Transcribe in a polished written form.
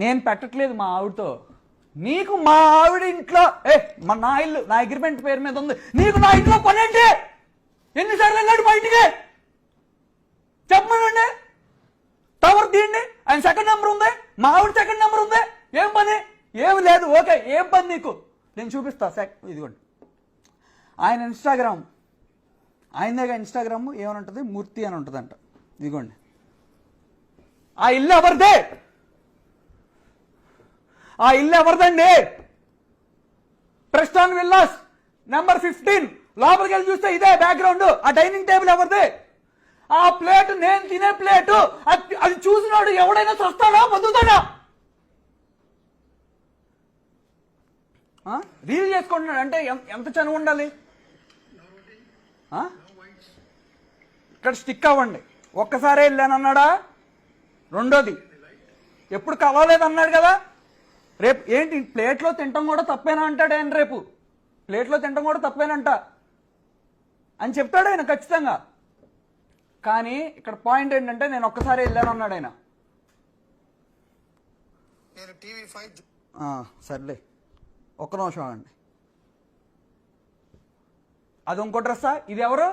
నేను పెట్టట్లేదు మా ఆవిడతో. నీకు మా ఆవిడ ఇంట్లో నా ఇల్లు నా అగ్రిమెంట్ పేరు మీద ఉంది, నీకు నా ఇంట్లో పనేంటి? ఎన్నిసార్లు వెళ్ళాడు బయటికి చెప్పమనండి. టవర్ తీయండి, ఆయన సెకండ్ నెంబర్ ఉంది, మా ఆవిడ సెకండ్ నెంబర్ ఉంది. ఏం పని? ఏమి లేదు. ఓకే, ఏం పని నీకు? నేను చూపిస్తా. ఇదిగోండి ఆయన ఇన్స్టాగ్రామ్, ఆయనదేగా ఇన్స్టాగ్రామ్. ఏమని ఉంటుంది? మూర్తి అని ఉంటుందంట. ఇదిగోండి ఆ ఇల్లు ఎవరిదే? ఆ ఇల్లు ఎవరిదండి? ప్రెస్టాన్ విల్లాస్ నెంబర్ 15. లోపలికి వెళ్ళి చూస్తే ఇదే బ్యాక్గ్రౌండ్. ఆ డైనింగ్ టేబుల్ ఎవరిది? ఆ ప్లేట్ నేను తినే ప్లేటు. అది చూసినాడు ఎవడైనా చస్తాడా బతుకుతాడా? రీల్ చేసుకుంటున్నాడు అంటే ఎంత చనువు ఉండాలి? ఇక్కడ స్టిక్ అవ్వండి. ఒక్కసారే వెళ్ళానన్నాడా? రెండోది ఎప్పుడు కలవలేదన్నాడు కదా. రేపు ఏంటి ప్లేట్లో తినటం కూడా తప్పేనా అంటాడు ఆయన. రేపు ప్లేట్లో తినటం కూడా తప్పేనంట అని చెప్తాడు ఆయన ఖచ్చితంగా. కానీ ఇక్కడ పాయింట్ ఏంటంటే నేను ఒక్కసారి వెళ్ళాను అన్నాడు ఆయన. సర్లే ఒక్క నిమిషం అండి. అది ఇంకో డ్రెస్సా? ఇది ఎవరు?